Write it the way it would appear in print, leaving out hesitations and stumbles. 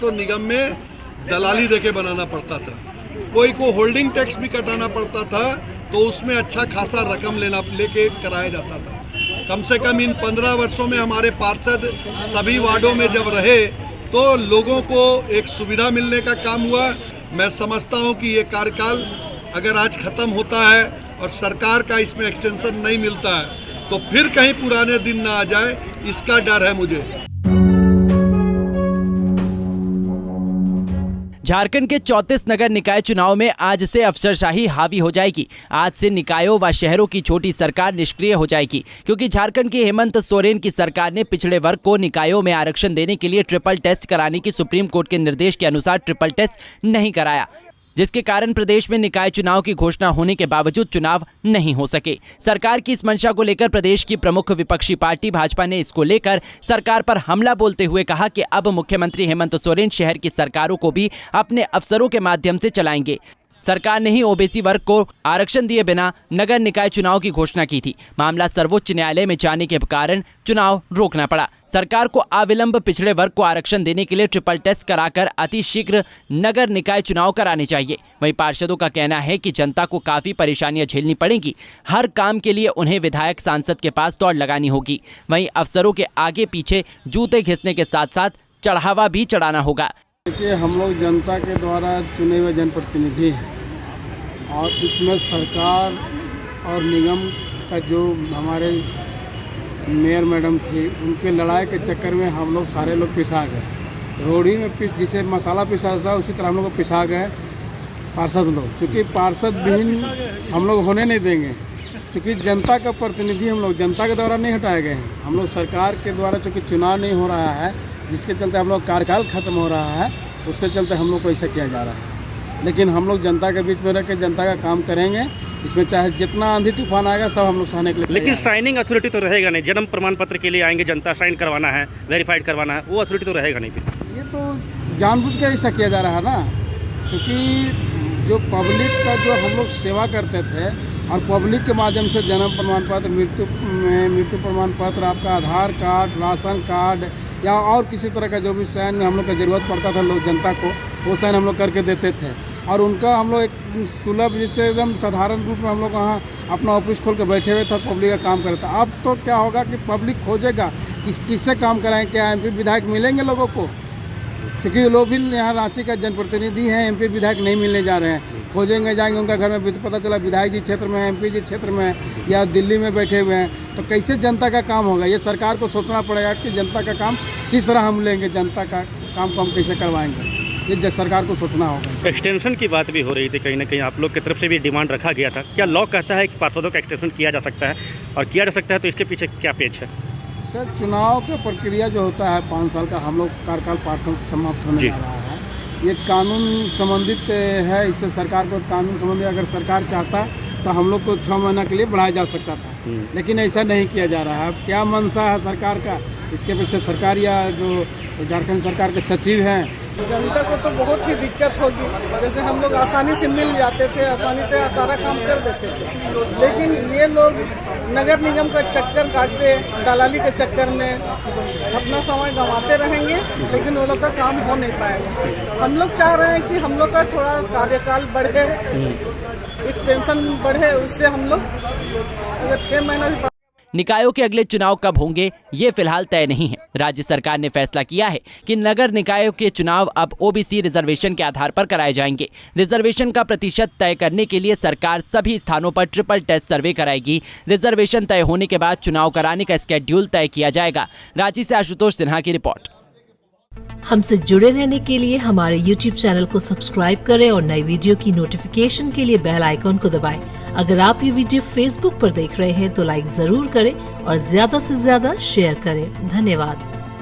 तो निगम में दलाली देके बनाना पड़ता था, कोई को होल्डिंग टैक्स भी कटाना पड़ता था, तो उसमें अच्छा खासा रकम लेके कराया जाता था। कम से कम इन 15 वर्षों में हमारे पार्षद सभी वार्डों में जब रहे तो लोगों को एक सुविधा मिलने का काम हुआ। मैं समझता हूं कि ये कार्यकाल अगर आज खत्म होता है और सरकार का इसमें एक्सटेंशन नहीं मिलता है तो फिर कहीं पुराने दिन ना आ जाए, इसका डर है मुझे। झारखंड के 34 नगर निकाय चुनाव में आज से अफसरशाही हावी हो जाएगी। आज से निकायों व शहरों की छोटी सरकार निष्क्रिय हो जाएगी, क्योंकि झारखंड की हेमंत सोरेन की सरकार ने पिछड़े वर्ग को निकायों में आरक्षण देने के लिए ट्रिपल टेस्ट कराने की सुप्रीम कोर्ट के निर्देश के अनुसार ट्रिपल टेस्ट नहीं कराया, जिसके कारण प्रदेश में निकाय चुनाव की घोषणा होने के बावजूद चुनाव नहीं हो सके। सरकार की इस मंशा को लेकर प्रदेश की प्रमुख विपक्षी पार्टी भाजपा ने इसको लेकर सरकार पर हमला बोलते हुए कहा कि अब मुख्यमंत्री हेमंत सोरेन शहर की सरकारों को भी अपने अफसरों के माध्यम से चलाएंगे। सरकार ने ही ओबीसी वर्ग को आरक्षण दिए बिना नगर निकाय चुनाव की घोषणा की थी। मामला सर्वोच्च न्यायालय में जाने के कारण चुनाव रोकना पड़ा। सरकार को अविलंब पिछड़े वर्ग को आरक्षण देने के लिए ट्रिपल टेस्ट कराकर अति शीघ्र नगर निकाय चुनाव कराने चाहिए। वहीं पार्षदों का कहना है कि जनता को काफी परेशानियां झेलनी पड़ेंगी। हर काम के लिए उन्हें विधायक सांसद के पास दौड़ लगानी होगी। वहीं अफसरों के आगे पीछे जूते घिसने के साथ साथ चढ़ावा भी चढ़ाना होगा। देखिए, हम लोग जनता के द्वारा चुने हुए जनप्रतिनिधि हैं और इसमें सरकार और निगम का जो हमारे मेयर मैडम थी, उनके लड़ाई के चक्कर में हम लोग सारे लोग पिसा गए। रोड़ी में जिसे मसाला पिसा था उसी तरह हम लोग को पिसा गए पार्षद लोग, क्योंकि पार्षद विहीन हम लोग होने नहीं देंगे। क्योंकि जनता का प्रतिनिधि हम लोग जनता के द्वारा नहीं हटाए गए हैं। हम लोग सरकार के द्वारा चूँकि चुनाव नहीं हो रहा है, जिसके चलते हम लोग कार्यकाल खत्म हो रहा है, उसके चलते हम लोग को ऐसा किया जा रहा है। लेकिन हम लोग जनता के बीच में रह के जनता का काम करेंगे। इसमें चाहे जितना आंधी तूफान आएगा सब हम लोग सहने के लिए। लेकिन साइनिंग अथॉरिटी तो रहेगा नहीं। जन्म प्रमाण पत्र के लिए आएंगे, जनता साइन करवाना है, वेरीफाइड करवाना है, वो अथॉरिटी तो रहेगा नहीं। फिर ये तो जानबूझ कर ऐसा किया जा रहा है ना, क्योंकि जो पब्लिक का जो हम लोग सेवा करते थे और पब्लिक के माध्यम से जन्म प्रमाण पत्र, मृत्यु प्रमाण पत्र, आपका आधार कार्ड, राशन कार्ड या और किसी तरह का जो भी साइन हम लोग का ज़रूरत पड़ता था लोग जनता को, वो साइन हम लोग करके देते थे। और उनका हम लोग एक सुलभ जिससे एकदम साधारण रूप में हम लोग वहाँ अपना ऑफिस खोल के बैठे हुए थे, पब्लिक का काम करता। अब तो क्या होगा कि पब्लिक खोजेगा किससे काम कराएं, क्या एमपी विधायक मिलेंगे लोगों को, क्योंकि लोग भी यहाँ रांची का जनप्रतिनिधि हैं, एमपी विधायक नहीं मिलने जा रहे हैं। खोजेंगे, जाएंगे उनका घर में, पता चला विधायक जी क्षेत्र में, एमपी जी क्षेत्र में या दिल्ली में बैठे हुए हैं, तो कैसे जनता का काम होगा। ये सरकार को सोचना पड़ेगा कि जनता का काम किस तरह हम लेंगे, जनता का काम को हम कैसे करवाएंगे, ये सरकार को सोचना होगा। एक्सटेंशन की बात भी हो रही थी, कहीं ना कहीं आप लोग की तरफ से भी डिमांड रखा गया था। क्या लॉ कहता है कि पार्षदों का एक्सटेंशन किया जा सकता है, और किया जा सकता है तो इसके पीछे क्या पेच है? सर, चुनाव का प्रक्रिया जो होता है 5 साल का, हम लोग कार्यकाल पार्षद समाप्त होने जा रहा है। ये कानून संबंधित है, इससे सरकार को कानून संबंधी अगर सरकार चाहता तो हम लोग को 6 महीना के लिए बढ़ाया जा सकता था, लेकिन ऐसा नहीं किया जा रहा है। अब क्या मंशा है सरकार का, इसके पीछे सरकार या जो झारखंड सरकार के सचिव हैं। जनता को तो बहुत ही दिक्कत होगी। जैसे हम लोग आसानी से मिल जाते थे, आसानी से सारा काम कर देते थे, लेकिन ये लोग नगर निगम का चक्कर काटते, दलाली के चक्कर में अपना समय गंवाते रहेंगे, लेकिन वो लोग का काम हो नहीं पाएगा। हम लोग चाह रहे हैं कि हम लोग का थोड़ा कार्यकाल बढ़े, एक्सटेंशन बढ़े, उससे हम लोग अगर 6 महीना भी। निकायों के अगले चुनाव कब होंगे ये फिलहाल तय नहीं है। राज्य सरकार ने फैसला किया है कि नगर निकायों के चुनाव अब ओबीसी रिजर्वेशन के आधार पर कराए जाएंगे। रिजर्वेशन का प्रतिशत तय करने के लिए सरकार सभी स्थानों पर ट्रिपल टेस्ट सर्वे कराएगी। रिजर्वेशन तय होने के बाद चुनाव कराने का स्केड्यूल तय किया जाएगा। रांची से आशुतोष सिन्हा की रिपोर्ट। हमसे जुड़े रहने के लिए हमारे YouTube चैनल को सब्सक्राइब करें और नई वीडियो की नोटिफिकेशन के लिए बेल आइकॉन को दबाएं। अगर आप ये वीडियो Facebook पर देख रहे हैं तो लाइक जरूर करें और ज्यादा से ज्यादा शेयर करें। धन्यवाद।